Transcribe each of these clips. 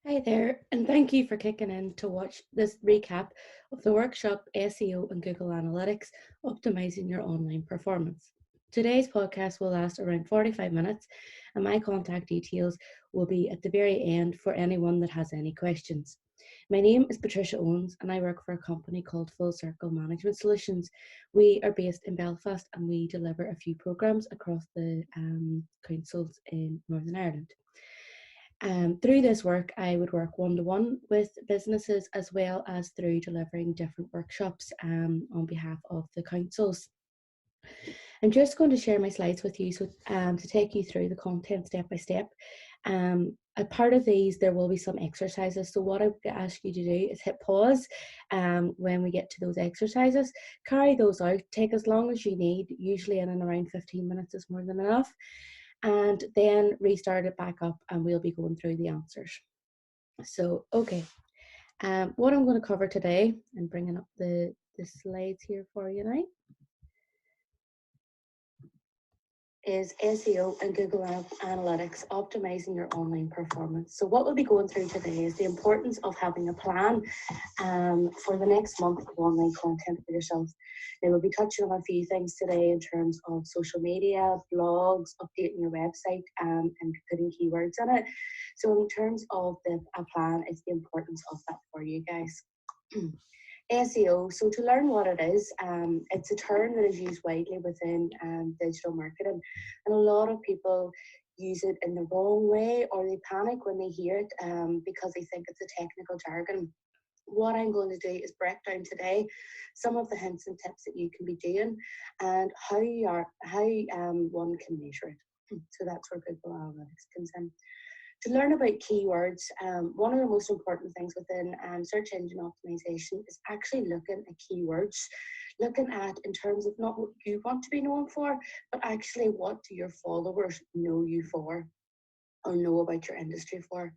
Hi there, and thank you for kicking in to watch this recap of the workshop SEO and Google Analytics, Optimizing Your Online Performance. Today's podcast will last around 45 minutes, and my contact details will be at the very end for anyone that has any questions. My name is Patricia Owens, and I work for a company called Full Circle Management Solutions. We are based in Belfast, and we deliver a few programs across the councils in Northern Ireland. Through this work, I would work one-to-one with businesses as well as through delivering different workshops on behalf of the councils. I'm just going to share my slides with you to take you through the content step by step. A part of these, there will be some exercises. So what I would ask you to do is hit pause when we get to those exercises. Carry those out, take as long as you need, usually in and around 15 minutes is more than enough. And then restart it back up and we'll be going through the answers. So, okay, what I'm going to cover today, and bringing up the slides here for you now, is SEO and Google Analytics, optimizing your online performance. So what we'll be going through today is the importance of having a plan for the next month of online content for yourself. Now we'll be touching on a few things today in terms of social media, blogs, updating your website, and putting keywords in it. So in terms of a plan, it's the importance of that for you guys. SEO, so to learn what it is, it's a term that is used widely within digital marketing, and a lot of people use it in the wrong way, or they panic when they hear it because they think it's a technical jargon. What I'm going to do is break down today some of the hints and tips that you can be doing and how one can measure it. So that's where Google Analytics comes in. To learn about keywords, one of the most important things within search engine optimization is actually looking at keywords, looking at in terms of not what you want to be known for, but actually what do your followers know you for or know about your industry for,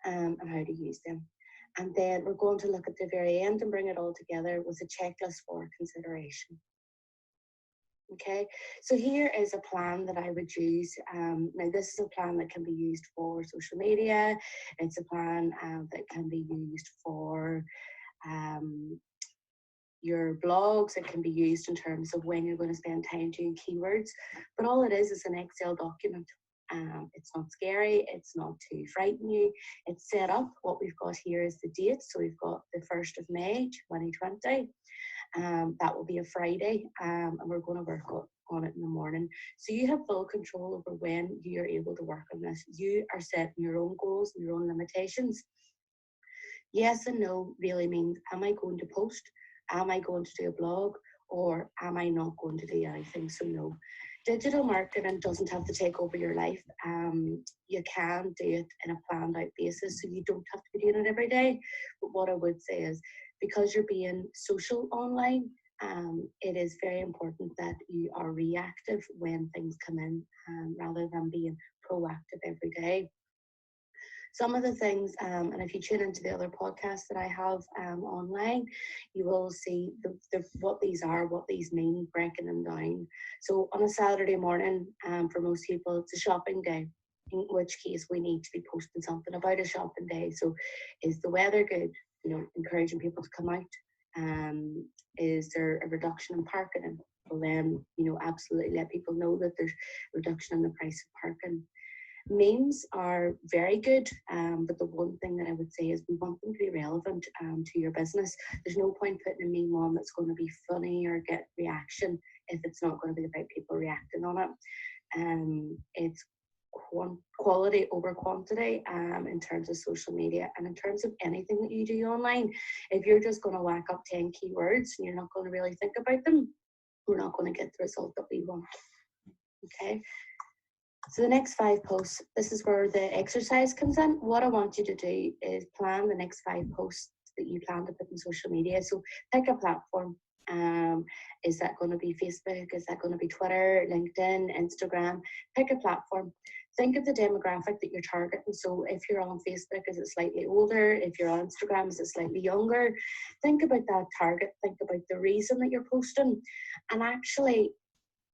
and how to use them. And then we're going to look at the very end and bring it all together with a checklist for consideration. Okay, so here is a plan that I would use. Now this is a plan that can be used for social media. It's a plan that can be used for your blogs. It can be used in terms of when you're going to spend time doing keywords. But all it is an Excel document. It's not scary, it's not to frighten you. It's set up. What we've got here is the date. So we've got the 1st of May, 2020. That will be a Friday, and we're going to work on it in the morning. So you have full control over when you're able to work on this. You are setting your own goals and your own limitations. Yes and no really means, am I going to post? Am I going to do a blog? Or am I not going to do anything? So no. Digital marketing doesn't have to take over your life. You can do it in a planned out basis, so you don't have to be doing it every day. But what I would say is, because you're being social online, it is very important that you are reactive when things come in, rather than being proactive every day. Some of the things, and if you tune into the other podcasts that I have online, you will see what these are, what these mean, breaking them down. So on a Saturday morning, for most people, it's a shopping day, in which case we need to be posting something about a shopping day. So is the weather good? Encouraging people to come out. Is there a reduction in parking? Well, then, absolutely let people know that there's a reduction in the price of parking. Memes are very good, but the one thing that I would say is we want them to be relevant to your business. There's no point putting a meme on that's going to be funny or get reaction if it's not going to be about people reacting on it. It's quality over quantity in terms of social media, and in terms of anything that you do online. If you're just going to whack up 10 keywords and you're not going to really think about them, we're not going to get the result that we want. Okay. So the next 5 posts, this is where the exercise comes in. What I want you to do is plan the next 5 posts that you plan to put in social media. So pick a platform. Is that going to be Facebook? Is that going to be Twitter, LinkedIn, Instagram? Pick a platform. Think of the demographic that you're targeting. So if you're on Facebook, is it slightly older? If you're on Instagram, is it slightly younger? Think about that target. Think about the reason that you're posting. And actually,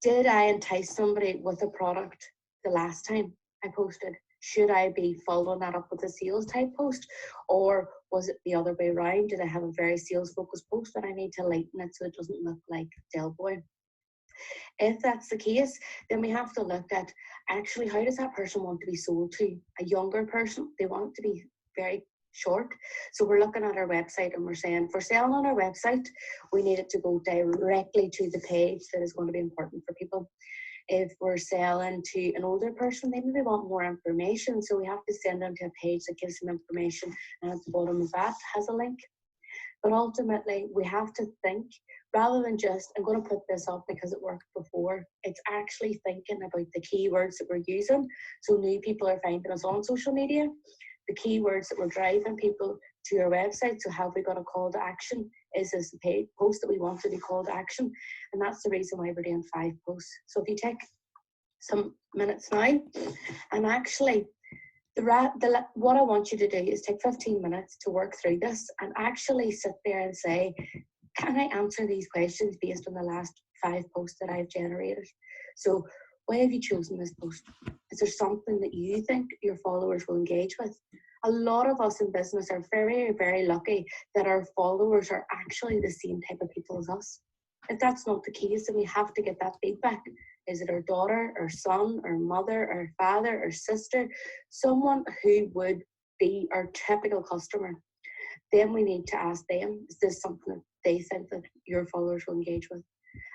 did I entice somebody with a product the last time I posted? Should I be following that up with a sales type post, or was it the other way around? Did I have a very sales focused post and I need to lighten it so it doesn't look like Del Boy? If that's the case, then we have to look at actually how does that person want to be sold to? A younger person, they want it to be very short. So we're looking at our website and we're saying for selling on our website, we need it to go directly to the page that is going to be important for people. If we're selling to an older person, they maybe want more information. So we have to send them to a page that gives them information, and at the bottom of that has a link. But ultimately, we have to think rather than just, I'm going to put this up because it worked before. It's actually thinking about the keywords that we're using. So new people are finding us on social media, the keywords that we're driving people to our website. So have we got a call to action? Is this the paid post that we want to be call to action? And that's the reason why we're doing 5 posts. So if you take some minutes now, and actually what I want you to do is take 15 minutes to work through this and actually sit there and say, can I answer these questions based on the last 5 posts that I've generated? So why have you chosen this post? Is there something that you think your followers will engage with? A lot of us in business are very, very lucky that our followers are actually the same type of people as us. If that's not the case, then we have to get that feedback. Is it our daughter, our son, our mother, our father, our sister, someone who would be our typical customer? Then we need to ask them, is this something that they think that your followers will engage with?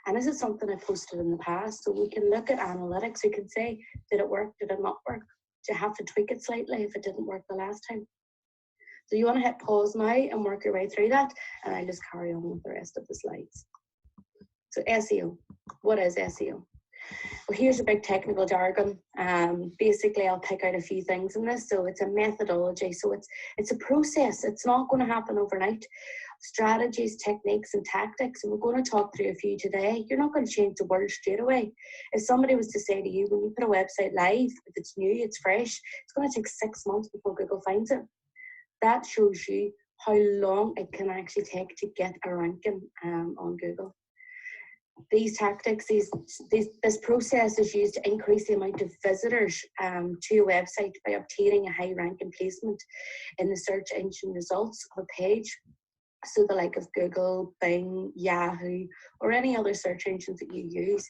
And is it something I posted in the past? So we can look at analytics. We can say, did it work? Did it not work? Do you have to tweak it slightly if it didn't work the last time? So you want to hit pause now and work your way through that. And I'll just carry on with the rest of the slides. So SEO. What is SEO? Well, here's a big technical jargon. Basically, I'll pick out a few things in this. So it's a methodology. So it's a process. It's not going to happen overnight. Strategies, techniques, and tactics. And we're going to talk through a few today. You're not going to change the world straight away. If somebody was to say to you, when you put a website live, if it's new, it's fresh, it's going to take 6 months before Google finds it. That shows you how long it can actually take to get a ranking on Google. These tactics, this process is used to increase the amount of visitors to a website by obtaining a high ranking placement in the search engine results of a page. So the like of Google, Bing, Yahoo, or any other search engines that you use.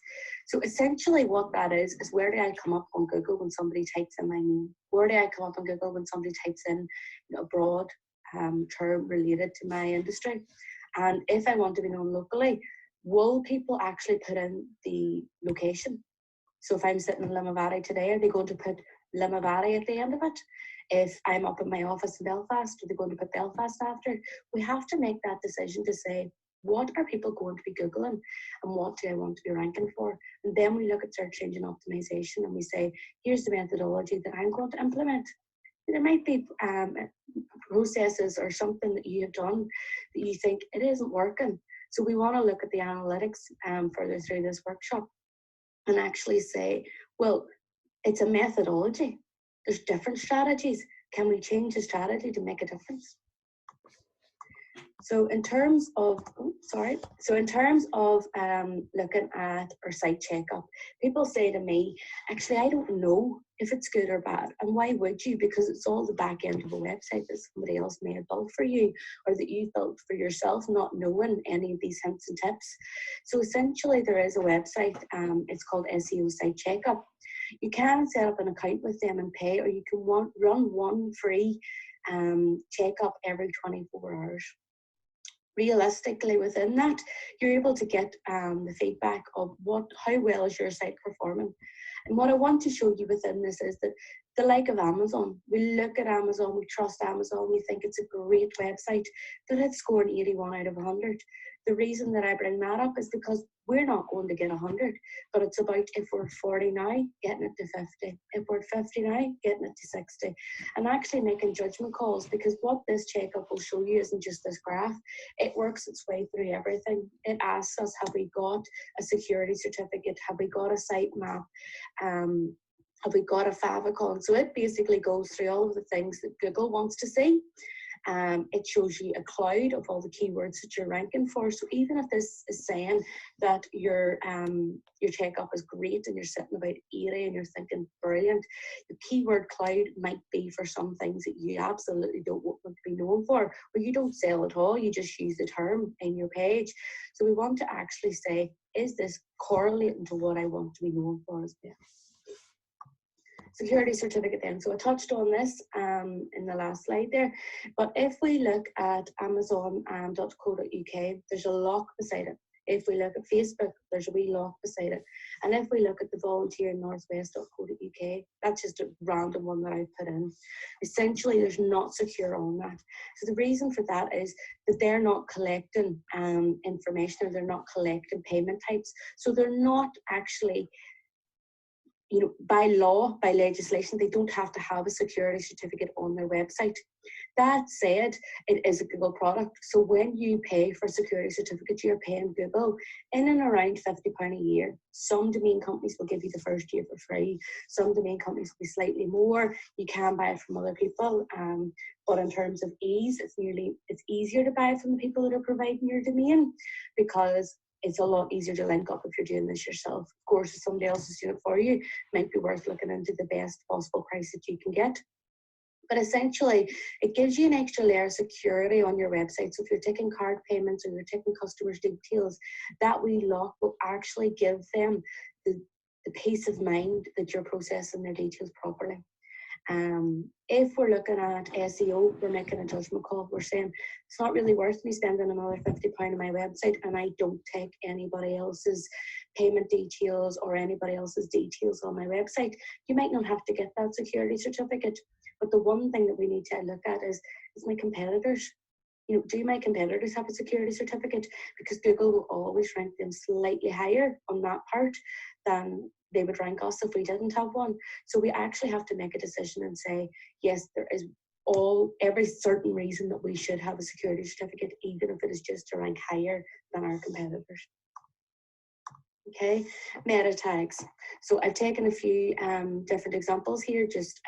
So essentially what that is where do I come up on Google when somebody types in my name? Where do I come up on Google when somebody types in a broad term related to my industry? And if I want to be known locally, will people actually put in the location? So if I'm sitting in Limavady today, are they going to put Limavady at the end of it? If I'm up in my office in Belfast, are they going to put Belfast after? We have to make that decision to say, what are people going to be Googling and what do I want to be ranking for? And then we look at search engine optimization and we say, here's the methodology that I'm going to implement. There might be processes or something that you have done that you think it isn't working. So we want to look at the analytics further through this workshop and actually say, well, it's a methodology. There's different strategies. Can we change the strategy to make a difference? So in terms of, looking at our site checkup, people say to me, actually, I don't know if it's good or bad. And why would you? Because it's all the back end of a website that somebody else may have built for you or that you built for yourself, not knowing any of these hints and tips. So essentially there is a website, it's called SEO Site Checkup. You can set up an account with them and pay, or you can run one free checkup every 24 hours. Realistically, within that, you're able to get the feedback of how well is your site performing. And what I want to show you within this is that the like of Amazon, we look at Amazon, we trust Amazon, we think it's a great website, that it's scored 81 out of 100. The reason that I bring that up is because we're not going to get 100, but it's about if we're at 40 now, getting it to 50. If we're at 50 now, getting it to 60. And actually making judgment calls, because what this checkup will show you isn't just this graph. It works its way through everything. It asks us, have we got a security certificate? Have we got a site map? Have we got a favicon? So it basically goes through all of the things that Google wants to see. it shows you a cloud of all the keywords that you're ranking for. So even if this is saying that your take-up is great and you're sitting about 80 and you're thinking brilliant, the keyword cloud might be for some things that you absolutely don't want to be known for, or you don't sell at all, you just use the term in your page. So we want to actually say, is this correlating to what I want to be known for as well? Security certificate then. So I touched on this in the last slide there, but if we look at Amazon.co.uk, there's a lock beside it. If we look at Facebook, there's a wee lock beside it. And if we look at the volunteer northwest.co.uk, that's just a random one that I've put in. Essentially, there's not secure on that. So the reason for that is that they're not collecting information, or they're not collecting payment types. So they're not actually, you know, by law, by legislation, they don't have to have a security certificate on their website. That said, it is a Google product. So when you pay for a security certificate, you're paying Google in and around £50 a year. Some domain companies will give you the first year for free. Some domain companies will be slightly more. You can buy it from other people. But in terms of ease, it's easier to buy from the people that are providing your domain, because it's a lot easier to link up if you're doing this yourself. Of course, if somebody else is doing it for you, it might be worth looking into the best possible price that you can get. But essentially, it gives you an extra layer of security on your website. So if you're taking card payments or you're taking customers' details, that wee lock will actually give them the peace of mind that you're processing their details properly. If we're looking at SEO, we're making a judgment call. We're saying it's not really worth me spending another £50 on my website, and I don't take anybody else's payment details or anybody else's details on my website. You might not have to get that security certificate, but the one thing that we need to look at is my competitors. You know, do my competitors have a security certificate? Because Google will always rank them slightly higher on that part than they would rank us if we didn't have one. So we actually have to make a decision and say, yes, there is every certain reason that we should have a security certificate, even if it is just to rank higher than our competitors. Okay, meta tags. So I've taken a few different examples here, just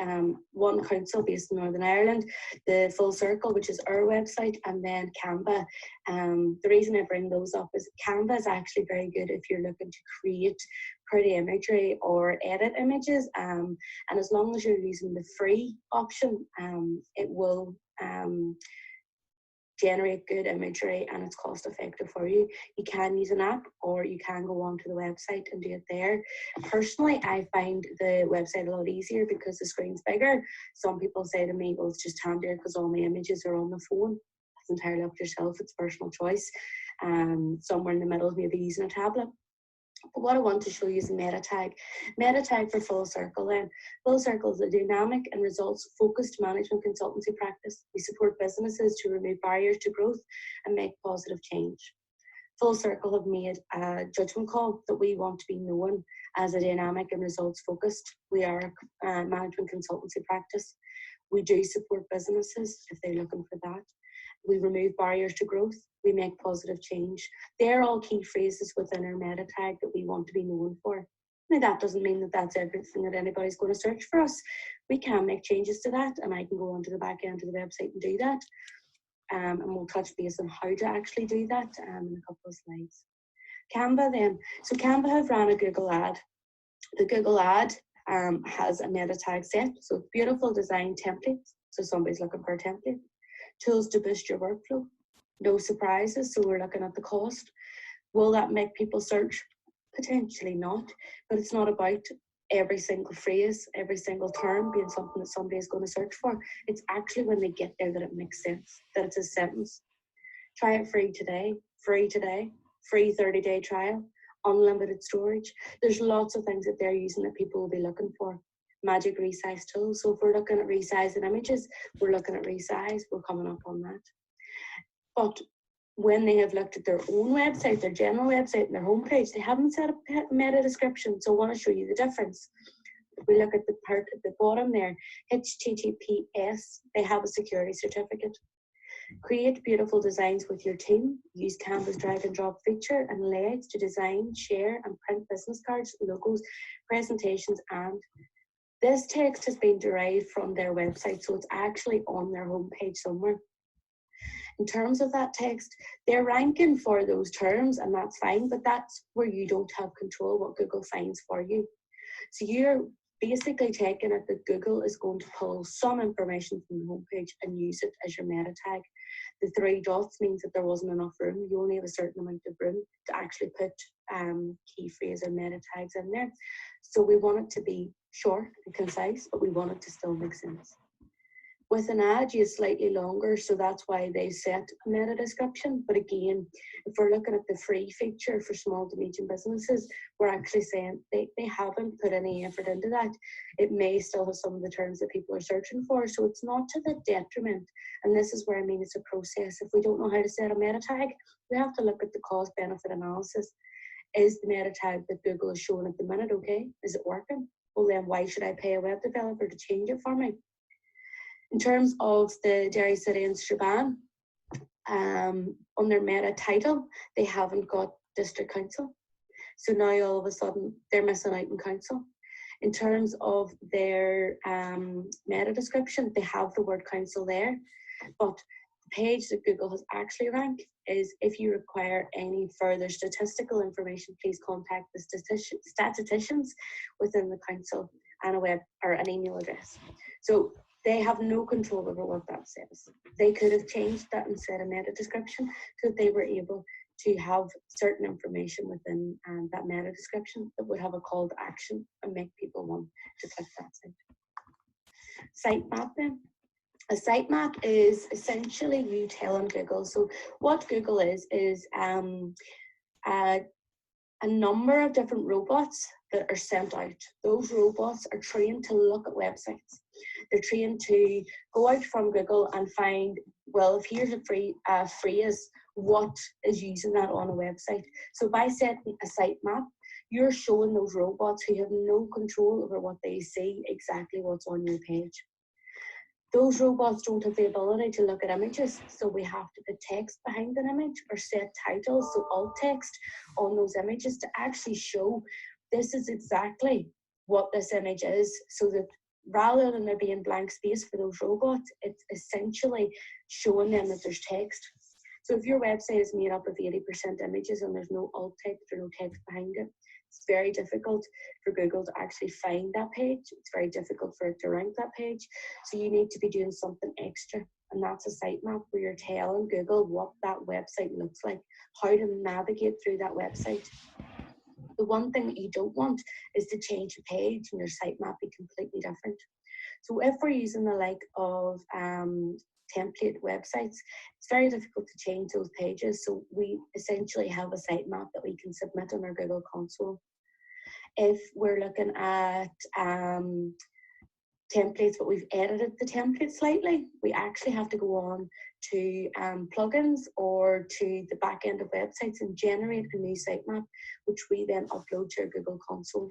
one council based in Northern Ireland, the Full Circle, which is our website, and then Canva. The reason I bring those up is Canva is actually very good if you're looking to create pretty imagery or edit images, and as long as you're using the free option, it will generate good imagery and it's cost effective for you. You can use an app, or you can go onto the website and do it there. Personally, I find the website a lot easier because the screen's bigger. Some people say to me, well, it's just handier because all my images are on the phone. It's entirely up to yourself, it's personal choice. Somewhere in the middle, maybe using a tablet. But what I want to show you is a meta tag. Meta tag for Full Circle then. Full Circle is a dynamic and results-focused management consultancy practice. We support businesses to remove barriers to growth and make positive change. Full Circle have made a judgment call that we want to be known as a dynamic and results-focused. We are a management consultancy practice. We do support businesses if they're looking for that. We remove barriers to growth. We make positive change. They're all key phrases within our meta tag that we want to be known for. Now, that doesn't mean that that's everything that anybody's going to search for us. We can make changes to that, and I can go onto the back end of the website and do that. And we'll touch base on how to actually do that in a couple of slides. Canva then. So Canva have ran a Google ad. The Google ad has a meta tag set. So beautiful design templates. So somebody's looking for a template. Tools to boost your workflow. No surprises, so we're looking at the cost. Will that make people search? Potentially not, but it's not about every single phrase, every single term being something that somebody is going to search for. It's actually when they get there that it makes sense, that it's a sentence. Try it free today, free 30-day trial, unlimited storage. There's lots of things that they're using that people will be looking for. Magic resize tools. So if we're looking at resizing images, we're looking at resize, we're coming up on that. But when they have looked at their own website, their general website and their homepage, they haven't set up a meta description. So I want to show you the difference. If we look at the part at the bottom there, HTTPS, they have a security certificate. Create beautiful designs with your team. Use Canva's drag and drop feature and layouts to design, share and print business cards, logos, presentations, and this text has been derived from their website, so it's actually on their homepage somewhere. In terms of that text, they're ranking for those terms, and that's fine, but that's where you don't have control what Google finds for you. So you're basically taking it that Google is going to pull some information from the homepage and use it as your meta tag. The 3 dots means that there wasn't enough room. You only have a certain amount of room to actually put key phrase or meta tags in there. So we want it to be short and concise, but we want it to still make sense. With an ad, it's slightly longer, so that's why they set a meta description. But again, if we're looking at the free feature for small to medium businesses, we're actually saying they haven't put any effort into that. It may still have some of the terms that people are searching for, so it's not to the detriment. And this is where I mean it's a process. If we don't know how to set a meta tag, we have to look at the cost-benefit analysis. Is the meta tag that Google is showing at the minute okay? Is it working? Well, then why should I pay a web developer to change it for me? In terms of the Derry City and Strabane, on their meta title, they haven't got district council. So now all of a sudden they're missing out in council. In terms of their meta description, they have the word council there, but the page that Google has actually ranked is if you require any further statistical information, please contact the statisticians within the council and a web or an email address. So they have no control over what that says. They could have changed that and set a meta description so that they were able to have certain information within that meta description that would have a call to action and make people want to click that site. Sitemap then. A sitemap is essentially you telling Google. So what Google is a number of different robots that are sent out. Those robots are trained to look at websites. They're trained to go out from Google and find, well, if here's a phrase, what is using that on a website? So by setting a sitemap, you're showing those robots who have no control over what they see exactly what's on your page. Those robots don't have the ability to look at images, so we have to put text behind an image or set titles, so alt text on those images to actually show this is exactly what this image is, so that rather than there being blank space for those robots, it's essentially showing them that there's text. So if your website is made up of 80% images and there's no alt text or no text behind it, it's very difficult for Google to actually find that page. It's very difficult for it to rank that page. So you need to be doing something extra. And that's a sitemap where you're telling Google what that website looks like, how to navigate through that website. The one thing that you don't want is to change a page and your sitemap be completely different. So if we're using the like of template websites, it's very difficult to change those pages. So we essentially have a sitemap that we can submit on our Google console. If we're looking at templates, but we've edited the template slightly, we actually have to go on to plugins or to the back end of websites and generate a new sitemap, which we then upload to our Google console.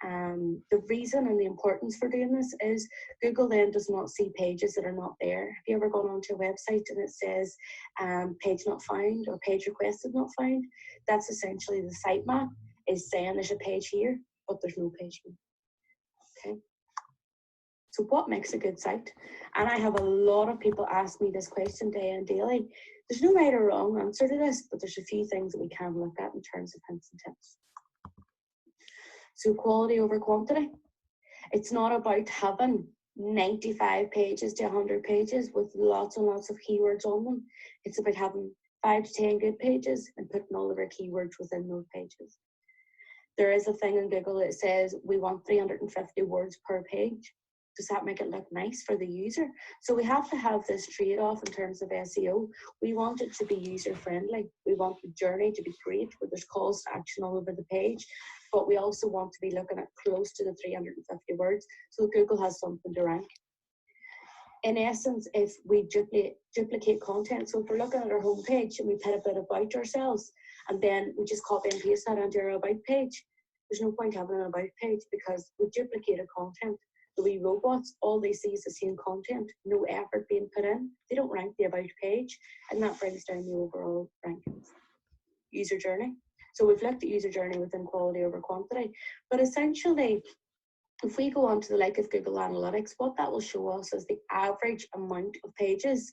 The reason and the importance for doing this is Google then does not see pages that are not there. Have you ever gone onto a website and it says page not found or page requested not found? That's essentially the sitemap is saying there's a page here, but there's no page here. Okay. So what makes a good site? And I have a lot of people ask me this question day and daily. There's no right or wrong answer to this, but there's a few things that we can look at in terms of hints and tips. So quality over quantity. It's not about having 95 pages to 100 pages with lots and lots of keywords on them. It's about having 5 to 10 good pages and putting all of our keywords within those pages. There is a thing in Google that says we want 350 words per page. Does that make it look nice for the user? So we have to have this trade-off in terms of SEO. We want it to be user-friendly. We want the journey to be great, where there's calls to action all over the page, but we also want to be looking at close to the 350 words, so Google has something to rank. In essence, if we duplicate content, so if we're looking at our homepage and we put a bit about ourselves, and then we just copy and paste that onto our about page, there's no point having an about page because we duplicated content. The wee robots, all they see is the same content, no effort being put in. They don't rank the about page, and that brings down the overall rankings. User journey. So we've looked at user journey within quality over quantity, but essentially, if we go on to the like of Google Analytics, what that will show us is the average amount of pages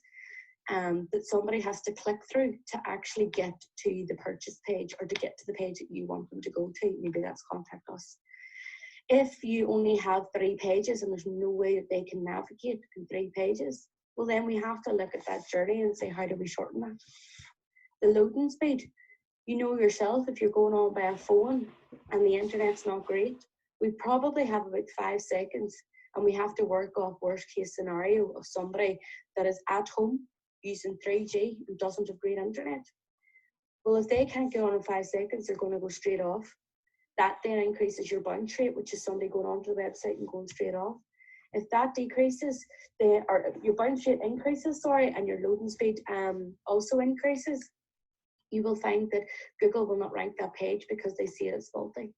that somebody has to click through to actually get to the purchase page or to get to the page that you want them to go to. Maybe that's contact us. If you only have 3 pages and there's no way that they can navigate in 3 pages, well, then we have to look at that journey and say, how do we shorten that? The loading speed, you know yourself, if you're going on by a phone and the internet's not great, we probably have about 5 seconds, and we have to work off worst case scenario of somebody that is at home using 3G and doesn't have great internet. Well, if they can't get on in 5 seconds, they're going to go straight off. That then increases your bounce rate, which is somebody going onto the website and going straight off. If that decreases, or your bounce rate increases, and your loading speed also increases, you will find that Google will not rank that page because they see it as faulty.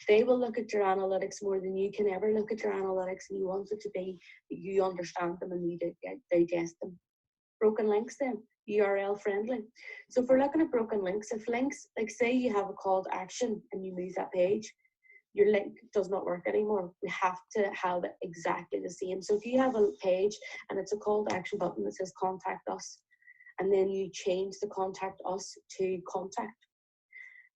They will look at your analytics more than you can ever look at your analytics, and you want it to be that you understand them and you digest them. Broken links then, URL friendly. So if we're looking at broken links, if links, like say you have a call to action and you move that page, your link does not work anymore. We have to have it exactly the same. So if you have a page and it's a call to action button that says contact us, and then you change the contact us to contact,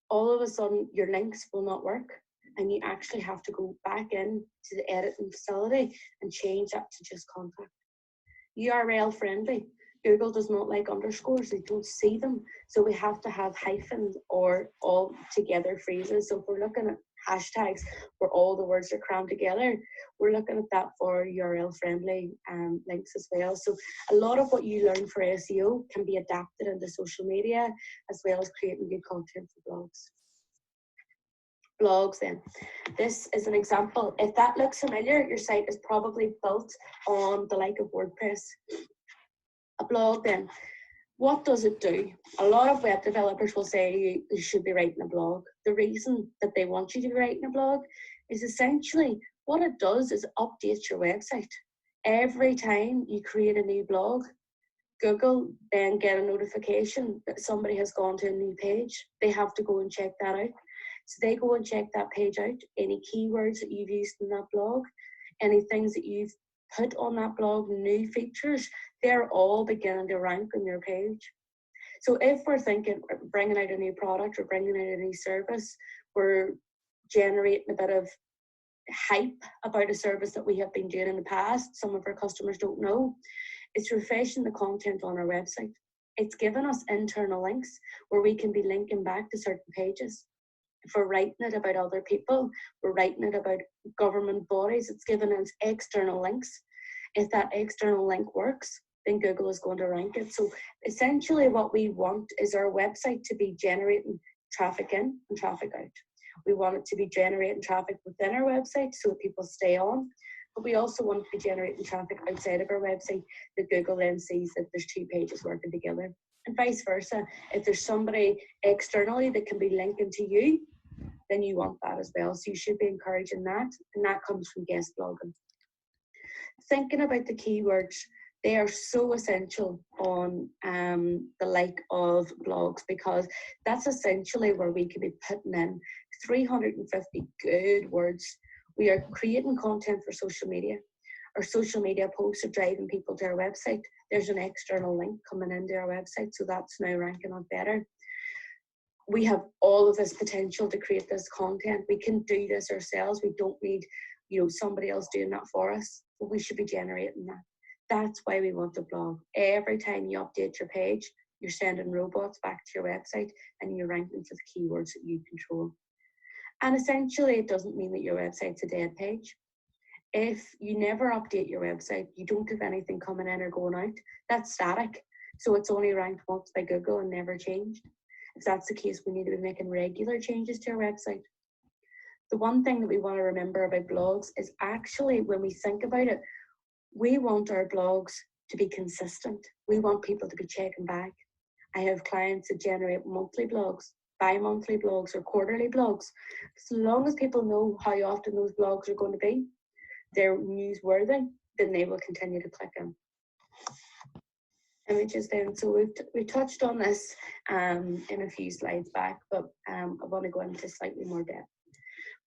all of a sudden your links will not work, and you actually have to go back in to the editing facility and change that to just contact. URL friendly. Google does not like underscores, they don't see them. So we have to have hyphens or all together phrases. So if we're looking at hashtags where all the words are crammed together, we're looking at that for URL friendly links as well. So a lot of what you learn for SEO can be adapted into social media, as well as creating good content for blogs. Blogs then. This is an example. If that looks familiar, your site is probably built on the like of WordPress. A blog then, what does it do? A lot of web developers will say you should be writing a blog. The reason that they want you to be writing a blog is essentially what it does is update your website. Every time you create a new blog, Google then get a notification that somebody has gone to a new page. They have to go and check that out. So they go and check that page out, any keywords that you've used in that blog, any things that you've put on that blog, new features, they're all beginning to rank on your page. So if we're thinking bringing out a new product or bringing out a new service, we're generating a bit of hype about a service that we have been doing in the past, some of our customers don't know, it's refreshing the content on our website. It's given us internal links where we can be linking back to certain pages. If we're writing it about other people, we're writing it about government bodies, it's given us external links. If that external link works, then Google is going to rank it. So essentially what we want is our website to be generating traffic in and traffic out. We want it to be generating traffic within our website so that people stay on, but we also want to be generating traffic outside of our website that Google then sees that there's 2 pages working together. And vice versa, if there's somebody externally that can be linking to you, then you want that as well. So you should be encouraging that, and that comes from guest blogging. Thinking about the keywords, they are so essential on the like of blogs, because that's essentially where we can be putting in 350 good words. We are creating content for social media. Our social media posts are driving people to our website. There's an external link coming into our website, so that's now ranking on better. We have all of this potential to create this content. We can do this ourselves. We don't need, somebody else doing that for us, but we should be generating that. That's why we want a blog. Every time you update your page, you're sending robots back to your website and you're ranking for the keywords that you control. And essentially, it doesn't mean that your website's a dead page. If you never update your website, you don't have anything coming in or going out, that's static. So it's only ranked once by Google and never changed. If that's the case, we need to be making regular changes to our website. The one thing that we want to remember about blogs is actually, when we think about it, we want our blogs to be consistent. We want people to be checking back. I have clients that generate monthly blogs, bi-monthly blogs, or quarterly blogs. So long as people know how often those blogs are going to be, they're newsworthy, then they will continue to click in. Images then, so we've touched on this in a few slides back, but I want to go into slightly more depth.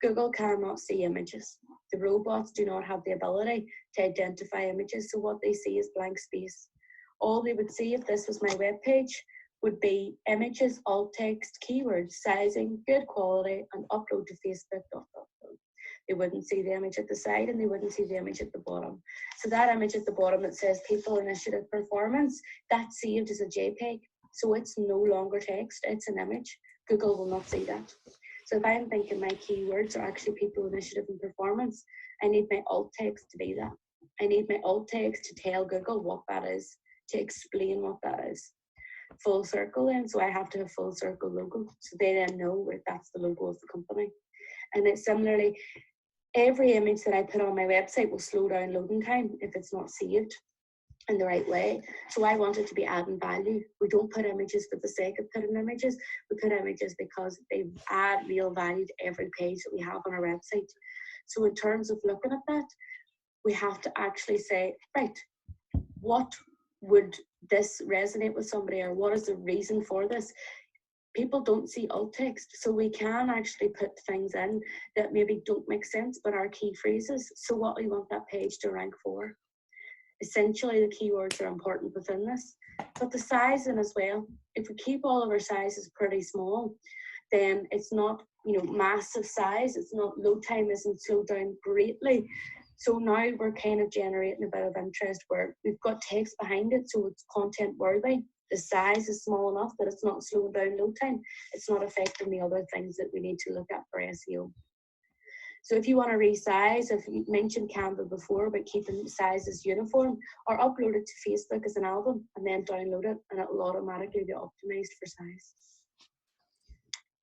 Google cannot see images. The robots do not have the ability to identify images, so what they see is blank space. All they would see if this was my web page would be images, alt text, keywords, sizing, good quality, and upload to Facebook. They wouldn't see the image at the side and they wouldn't see the image at the bottom. So that image at the bottom that says people, initiative, performance, that's saved as a JPEG. So it's no longer text, it's an image. Google will not see that. So if I'm thinking my keywords are actually people, initiative, and performance, I need my alt text to be that. I need my alt text to tell Google what that is, to explain what that is. Full circle then, so I have to have full circle logo. So they then know if that's the logo of the company. And it's similarly, every image that I put on my website will slow down loading time if it's not saved in the right way. So I want it to be adding value. We don't put images for the sake of putting images. We put images because they add real value to every page that we have on our website. So in terms of looking at that, we have to actually say, right, what would this resonate with somebody, or what is the reason for this? People don't see alt text, so we can actually put things in that maybe don't make sense but are key phrases. So what we want that page to rank for. Essentially, the keywords are important within this, but the sizing as well. If we keep all of our sizes pretty small, then it's not, massive size. It's not, load time isn't slowed down greatly. So now we're kind of generating a bit of interest where we've got text behind it, so it's content worthy. The size is small enough that it's not slowing down load time. It's not affecting the other things that we need to look at for SEO. So if you want to resize, if you mentioned Canva before about keeping sizes uniform, or upload it to Facebook as an album and then download it, and it will automatically be optimized for size.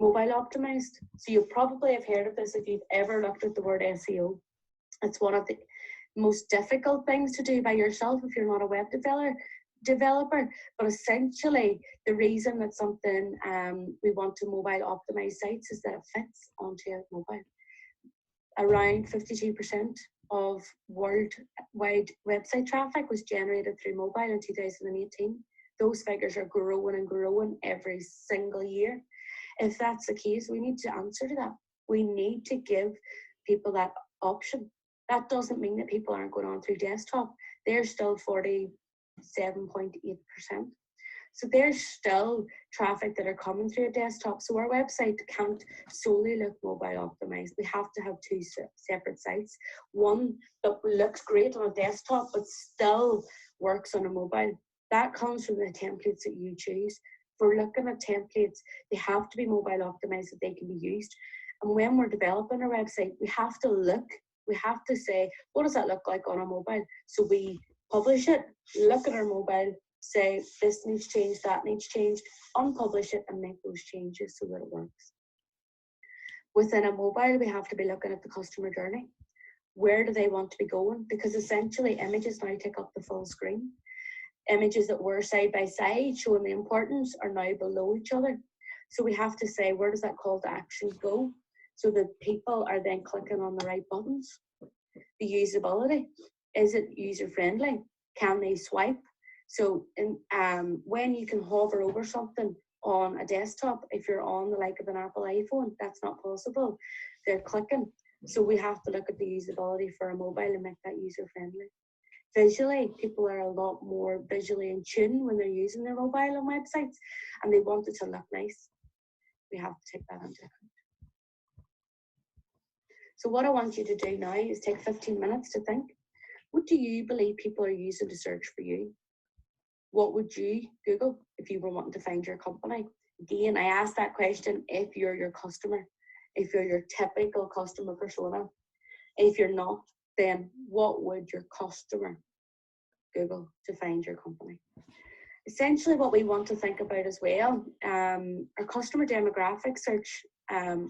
Mobile optimized. So you probably have heard of this if you've ever looked at the word SEO. It's one of the most difficult things to do by yourself if you're not a web developer. But essentially, the reason that something we want to mobile optimize sites is that it fits onto a mobile. Around 52% of worldwide website traffic was generated through mobile in 2018. Those figures are growing and growing every single year. If that's the case, we need to answer to that. We need to give people that option. That doesn't mean that people aren't going on through desktop. They're still 47.8%. So there's still traffic that are coming through a desktop. So our website can't solely look mobile optimized. We have to have two separate sites. One that looks great on a desktop but still works on a mobile. That comes from the templates that you choose. If we're looking at templates, they have to be mobile optimized so they can be used. And when we're developing our website, we have to say, what does that look like on a mobile? So we publish it, look at our mobile, say this needs changed, that needs changed, unpublish it and make those changes so that it works. Within a mobile, we have to be looking at the customer journey. Where do they want to be going? Because essentially images now take up the full screen. Images that were side by side showing the importance are now below each other. So we have to say, where does that call to action go? So that people are then clicking on the right buttons. The usability, is it user friendly? Can they swipe? So when you can hover over something on a desktop, if you're on the like of an Apple iPhone, that's not possible. They're clicking. So we have to look at the usability for a mobile and make that user friendly. Visually, people are a lot more visually in tune when they're using their mobile on websites, and they want it to look nice. We have to take that into account. So what I want you to do now is take 15 minutes to think. What do you believe people are using to search for you? What would you Google if you were wanting to find your company? Again, I asked that question if you're your customer, if you're your typical customer persona. If you're not, then what would your customer Google to find your company? Essentially what we want to think about as well, our customer demographic search,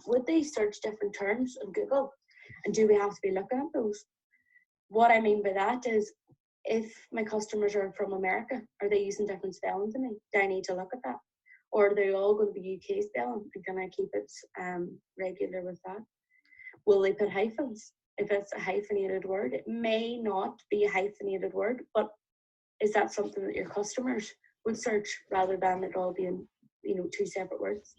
would they search different terms on Google? And do we have to be looking at those? What I mean by that is, if my customers are from America, are they using different spelling to me? Do I need to look at that? Or are they all going to be UK spelling? And can I keep it regular with that? Will they put hyphens? If it's a hyphenated word, it may not be a hyphenated word, but is that something that your customers would search rather than it all being, two separate words?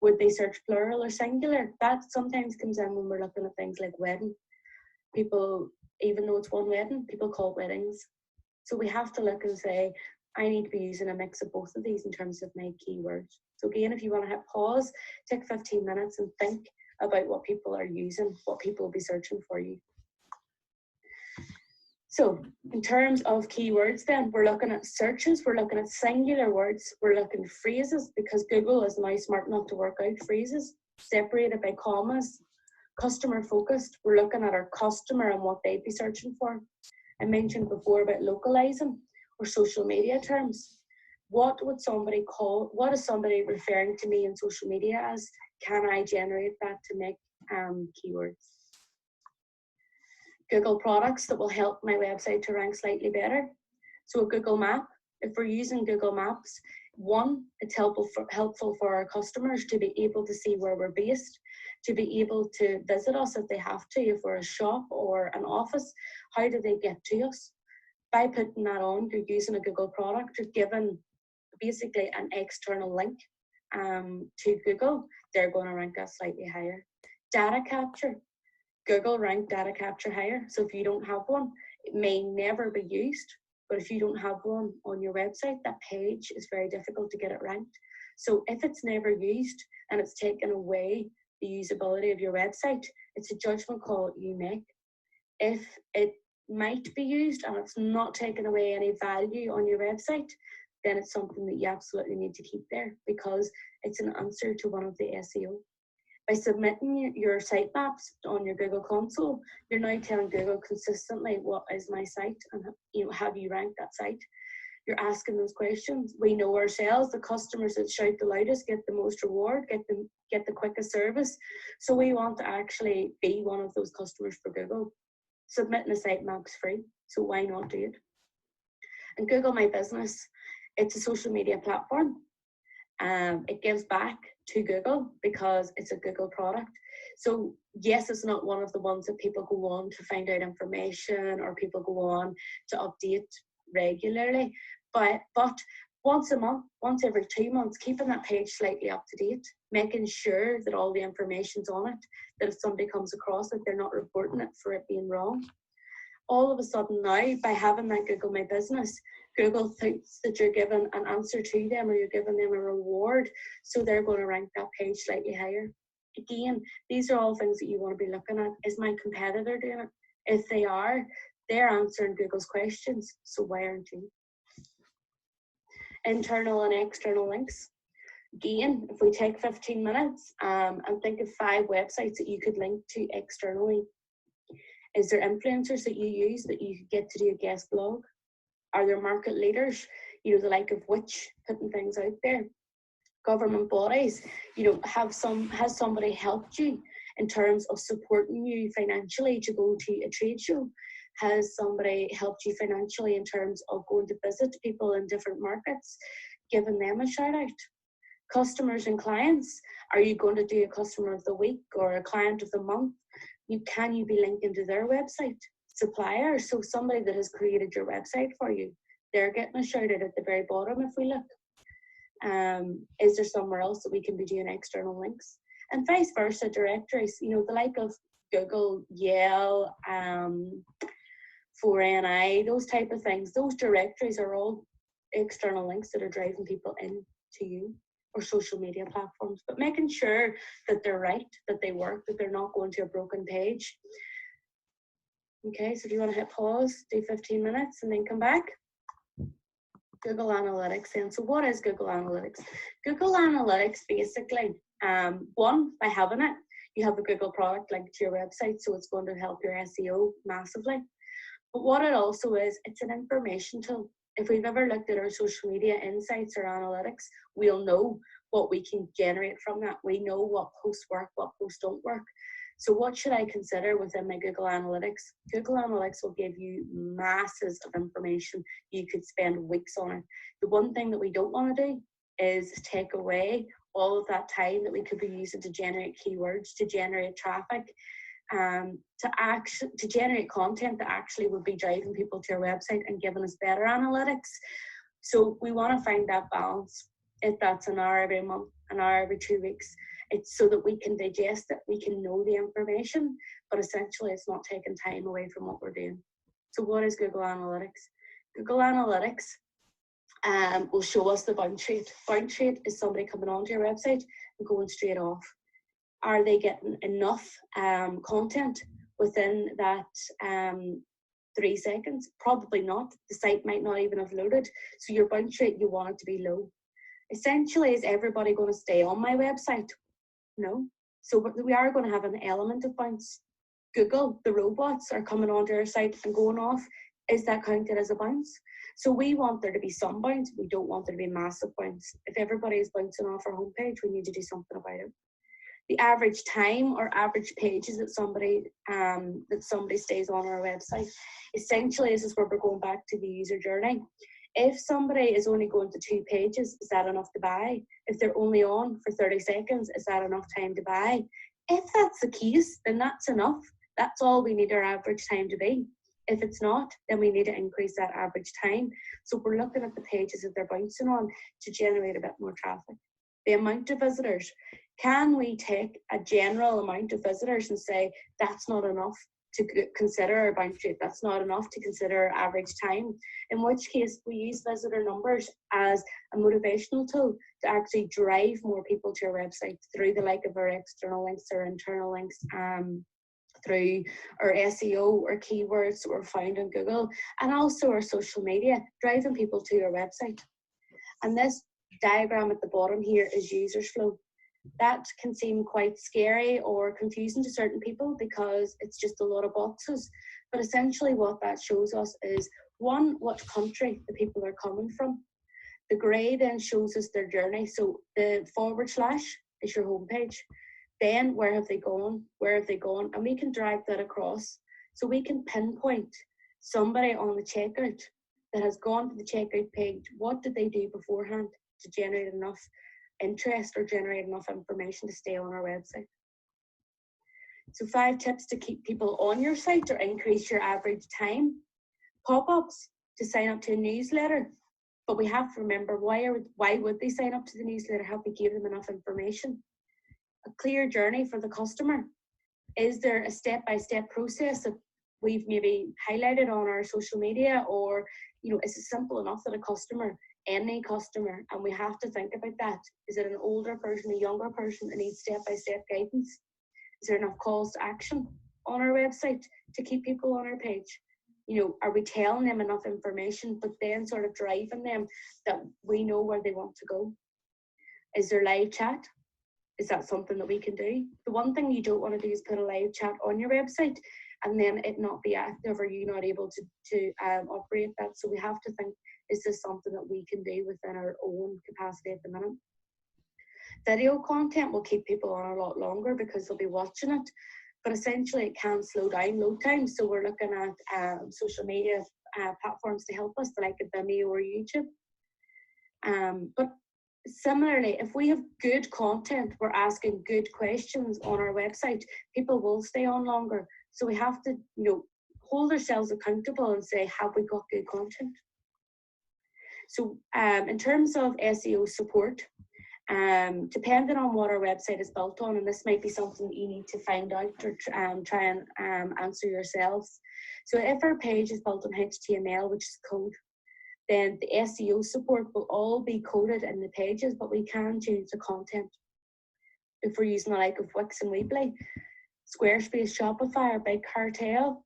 Would they search plural or singular? That sometimes comes in when we're looking at things like wedding. People, even though it's one wedding, people call it weddings. So we have to look and say, I need to be using a mix of both of these in terms of my keywords. So again, if you want to hit pause, take 15 minutes and think about what people are using, what people will be searching for you. So in terms of keywords then, we're looking at searches, we're looking at singular words, we're looking at phrases, because Google is now smart enough to work out phrases, separated by commas. Customer focused, we're looking at our customer and what they'd be searching for. I mentioned before about localizing or social media terms. What would somebody call, what is somebody referring to me in social media as? Can I generate that to make keywords? Google products that will help my website to rank slightly better. So a Google map, if we're using Google Maps, one, it's helpful for our customers to be able to see where we're based, to be able to visit us if they have to, if we're a shop or an office, how do they get to us? By putting that on, you're using a Google product, you're given basically an external link to Google, they're going to rank us slightly higher. Data capture, Google rank data capture higher. So if you don't have one, it may never be used, but if you don't have one on your website, that page is very difficult to get it ranked. So if it's never used and it's taken away the usability of your website, it's a judgment call you make. If it might be used and it's not taking away any value on your website, then it's something that you absolutely need to keep there, because it's an answer to one of the SEO. By submitting your sitemaps on your Google console, you're now telling Google consistently, what is my site, and have you ranked that site? You're asking those questions. We know ourselves, the customers that shout the loudest get the most reward, get the quickest service. So we want to actually be one of those customers for Google. Submitting a sitemap is free, so why not do it? And Google My Business, it's a social media platform. It gives back to Google because it's a Google product. So yes, it's not one of the ones that people go on to find out information or people go on to update regularly, but once a month, once every 2 months, keeping that page slightly up to date, making sure that all the information's on it, that if somebody comes across it, they're not reporting it for it being wrong. All of a sudden now, by having that Google My Business, Google thinks that you're giving an answer to them or you're giving them a reward, so they're going to rank that page slightly higher. Again, these are all things that you want to be looking at. Is my competitor doing it? If they are, they're answering Google's questions, so why aren't you? Internal and external links. Again, if we take 15 minutes and think of 5 websites that you could link to externally. Is there influencers that you use that you could get to do a guest blog? Are there market leaders, the like of which putting things out there? Government bodies, has somebody helped you in terms of supporting you financially to go to a trade show? Has somebody helped you financially in terms of going to visit people in different markets, giving them a shout out? Customers and clients, are you going to do a customer of the week or a client of the month? Can you be linking to their website? Suppliers, so somebody that has created your website for you, they're getting a shout out at the very bottom if we look. Is there somewhere else that we can be doing external links? And vice versa, directories, the like of Google, Yale, 4NI, those type of things. Those directories are all external links that are driving people into you, or social media platforms, but making sure that they're right, that they work, that they're not going to a broken page. Okay, so if you want to hit pause, do 15 minutes and then come back. Google Analytics then. So what is Google Analytics? Google Analytics basically, one, by having it, you have a Google product linked to your website, so it's going to help your SEO massively. But what it also is, it's an information tool. If we've ever looked at our social media insights or analytics, we'll know what we can generate from that. We know what posts work, what posts don't work. So what should I consider within my Google Analytics? Google Analytics will give you masses of information. You could spend weeks on it. The one thing that we don't want to do is take away all of that time that we could be using to generate keywords, to generate traffic, to generate content that actually would be driving people to our website and giving us better analytics. So we want to find that balance. If that's an hour every month, an hour every 2 weeks, it's so that we can digest it, we can know the information, but essentially it's not taking time away from what we're doing. So what is Google Analytics? Google Analytics will show us the bounce rate. Bounce rate is somebody coming onto your website and going straight off. Are they getting enough content within that 3 seconds? Probably not. The site might not even have loaded. So your bounce rate, you want it to be low. Essentially, is everybody going to stay on my website? No. So we are going to have an element of bounce. Google, the robots are coming onto our site and going off. Is that counted as a bounce? So we want there to be some bounce. We don't want there to be massive bounce. If everybody is bouncing off our homepage, we need to do something about it. The average time or average pages that somebody stays on our website. Essentially, this is where we're going back to the user journey. If somebody is only going to 2 pages, is that enough to buy? If they're only on for 30 seconds, is that enough time to buy? If that's the case, then that's enough. That's all we need our average time to be. If it's not, then we need to increase that average time. So we're looking at the pages that they're bouncing on to generate a bit more traffic. The amount of visitors. Can we take a general amount of visitors and say that's not enough to consider our bounce rate? That's not enough to consider our average time. In which case, we use visitor numbers as a motivational tool to actually drive more people to our website through the like of our external links or internal links, through our SEO or keywords that were found on Google, and also our social media, driving people to your website. And this diagram at the bottom here is users flow. That can seem quite scary or confusing to certain people because it's just a lot of boxes. But essentially what that shows us is, one, what country the people are coming from. The grey then shows us their journey. So the / is your homepage. Then where have they gone? Where have they gone? And we can drag that across. So we can pinpoint somebody on the checkout that has gone to the checkout page. What did they do beforehand to generate enough interest or generate enough information to stay on our website? So 5 tips to keep people on your site or increase your average time. Pop-ups to sign up to a newsletter. But we have to remember, why would they sign up to the newsletter? Have we given them enough information? A clear journey for the customer. Is there a step-by-step process that we've maybe highlighted on our social media, or is it simple enough that any customer, and we have to think about that. Is it an older person, a younger person that needs step-by-step guidance? Is there enough calls to action on our website to keep people on our page? Are we telling them enough information, but then sort of driving them that we know where they want to go? Is there live chat? Is that something that we can do? The one thing you don't want to do is put a live chat on your website and then it not be active, or you not able to operate that. So we have to think, is this something that we can do within our own capacity at the minute? Video content will keep people on a lot longer because they'll be watching it, but essentially it can slow down load time. So we're looking at social media platforms to help us, like Vimeo or YouTube. But similarly, if we have good content, we're asking good questions on our website, people will stay on longer. So we have to, hold ourselves accountable and say, have we got good content? So in terms of SEO support, depending on what our website is built on, and this might be something that you need to find out or try and answer yourselves. So if our page is built on HTML, which is code, then the SEO support will all be coded in the pages, but we can change the content. If we're using the like of Wix and Weebly, Squarespace, Shopify, or Big Cartel,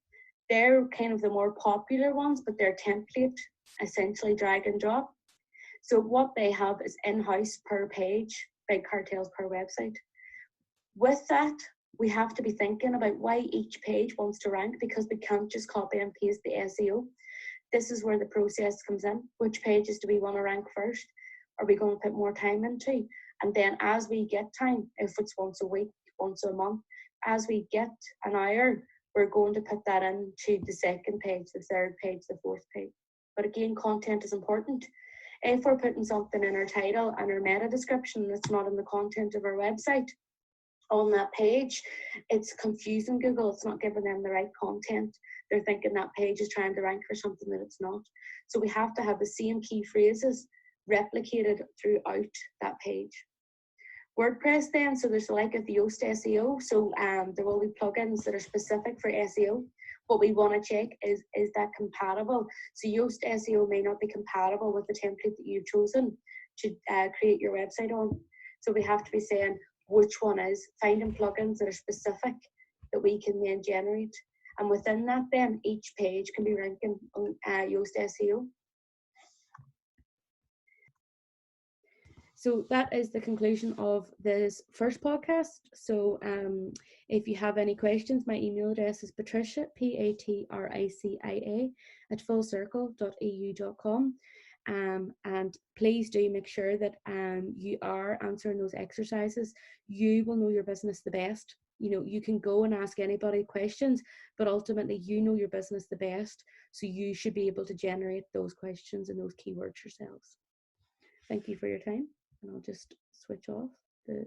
they're kind of the more popular ones, but they're template, essentially drag and drop. So what they have is in-house per page, Big Cartels per website. With that, we have to be thinking about why each page wants to rank, because we can't just copy and paste the SEO. This is where the process comes in. Which pages do we want to rank first? Are we going to put more time into? And then as we get time, if it's once a week, once a month, as we get an hour, we're going to put that into the second page, the third page, the fourth page. But again, content is important. If we're putting something in our title and our meta description that's not in the content of our website on that page, it's confusing Google. It's not giving them the right content. They're thinking that page is trying to rank for something that it's not. So we have to have the same key phrases replicated throughout that page. WordPress then, so there's like of the Yoast SEO. So there will be plugins that are specific for SEO. what we want to check is that compatible. So Yoast SEO may not be compatible with the template that you've chosen to create your website on. So we have to be saying which one is, finding plugins that are specific that we can then generate. And within that then, each page can be ranking on Yoast SEO. So that is the conclusion of this first podcast. So if you have any questions, my email address is patricia, patricia, at fullcircle.eu.com. And please do make sure that you are answering those exercises. You will know your business the best. You know, you can go and ask anybody questions, but ultimately you know your business the best. So you should be able to generate those questions and those keywords yourselves. Thank you for your time. And I'll just switch off the